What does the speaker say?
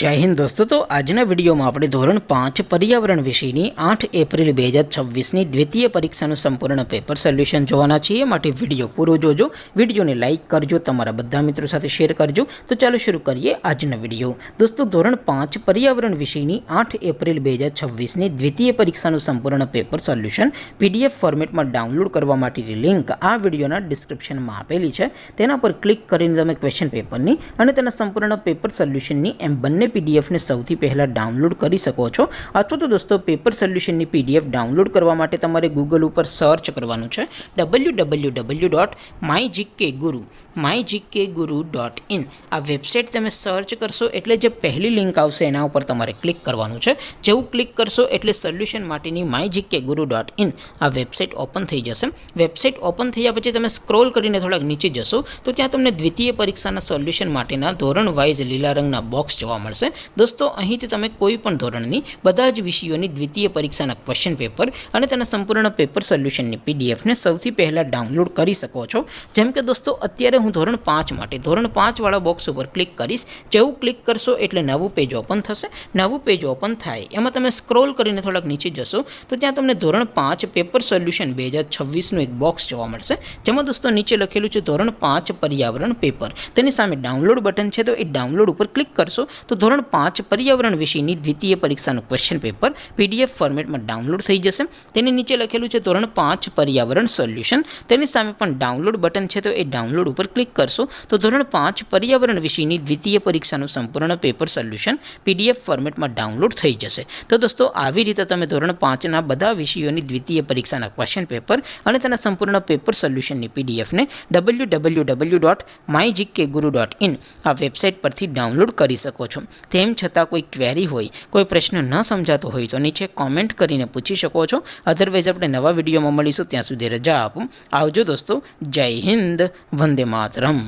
जय हिंद दोस्तों। तो आजना विडियो में આપણે ધોરણ 5 પર્યાવરણ વિષયની 8 એપ્રિલ 2026ની દ્વિતીય પરીક્ષાનું સંપૂર્ણ પેપર સોલ્યુશન જોવાના છીએ। માટે વિડિયો પૂરો જોજો, વિડિયોને લાઈક કરજો, તમારા બધા મિત્રો સાથે શેર કરજો। તો ચાલો શરૂ કરીએ આજનો વિડિયો। દોસ્તો ધોરણ 5 પર્યાવરણ વિષયની 8 એપ્રિલ 2026ની દ્વિતીય પરીક્ષાનું સંપૂર્ણ પેપર સોલ્યુશન પીડીએફ ફોર્મેટમાં ડાઉનલોડ કરવા માટેની લિંક આ વિડિયોના ડિસ્ક્રિપ્શનમાં આપેલી છે। તેના પર ક્લિક કરીને તમે ક્વેશ્ચન પેપરની અને તેના સંપૂર્ણ પેપર સોલ્યુશનની એમ બંને पीडीएफ ने સૌથી પહેલા ડાઉનલોડ કરી શકો છો। અથવા તો દોસ્તો પેપર સોલ્યુશનની પીડીએફ ડાઉનલોડ કરવા માટે તમારે ગૂગલ ઉપર સર્ચ કરવાનું છે www.mygkguru.in। આ વેબસાઇટ તમે સર્ચ કરશો એટલે જે પહેલી લિંક આવશે એના ઉપર તમારે ક્લિક કરવાનું છે। જેવું ક્લિક કરશો એટલે સોલ્યુશન માટેની mygkguru.in આ વેબસાઇટ ઓપન થઈ જશે। વેબસાઇટ ઓપન થયા પછી તમે સ્ક્રોલ કરીને થોડાક નીચે જશો તો ત્યાં તમને દ્વિતીય પરીક્ષાના સોલ્યુશન માટેના ધોરણ વાઇઝ લીલા રંગના બોક્સ જોવા મળશે। दोस्तों અહીંથી તમે કોઈ પણ ધોરણની બધા જ વિષયોની દ્વિતીય પરીક્ષાના ક્વેશ્ચન પેપર અને તેના સંપૂર્ણ પેપર સોલ્યુશનની પીડીએફ ને સૌથી પહેલા ડાઉનલોડ કરી શકો છો। જેમ કે દોસ્તો અત્યારે હું ધોરણ 5 માટે ધોરણ 5 વાળા બોક્સ ઉપર ક્લિક કરીશ। જેવું ક્લિક કરશો એટલે નવું પેજ ઓપન થશે। નવું પેજ ઓપન થાય એમાં તમે સ્ક્રોલ કરીને થોડાક નીચે જશો તો ત્યાં તમને ધોરણ 5 પેપર સોલ્યુશન 2026 નું એક બોક્સ જોવા મળશે। જેમાં દોસ્તો નીચે લખેલું છે ધોરણ 5 પર્યાવરણ પેપર। તેની સામે ડાઉનલોડ બટન છે તો એ ડાઉનલોડ ઉપર ક્લિક કરશો તો ધોરણ 5 पर्यावरण विषयની દ્વિતીય પરીક્ષાનું ક્વેશ્ચન પેપર પીડીએફ ફોર્મેટમાં ડાઉનલોડ થઈ જશે। તેની નીચે લખેલું છે ધોરણ 5 પર્યાવરણ સોલ્યુશન। તેની સામે પણ ડાઉનલોડ બટન છે તો એ ડાઉનલોડ ઉપર ક્લિક કરશો તો ધોરણ 5 પર્યાવરણ વિષયની દ્વિતીય પરીક્ષાનું સંપૂર્ણ પેપર સોલ્યુશન પીડીએફ ફોર્મેટમાં ડાઉનલોડ થઈ જશે। તો દોસ્તો આવી રીતે તમે ધોરણ 5 ના બધા વિષયોની દ્વિતીય પરીક્ષાના ક્વેશ્ચન પેપર અને તેના સંપૂર્ણ પેપર સોલ્યુશનની પીડીએફ ને www.mygkguru.in આ વેબસાઇટ પરથી ડાઉનલોડ કરી શકો છો। તેમ છતાં કોઈ ક્વેરી હોય, કોઈ પ્રશ્ન ન સમજાતો હોય તો નીચે કોમેન્ટ કરીને પૂછી શકો છો। અધરવાઇઝ આપણે નવા વિડીયોમાં મળીશું, ત્યાં સુધી રજા આપો। આવજો દોસ્તો, જય હિન્દ, વંદે માતરમ।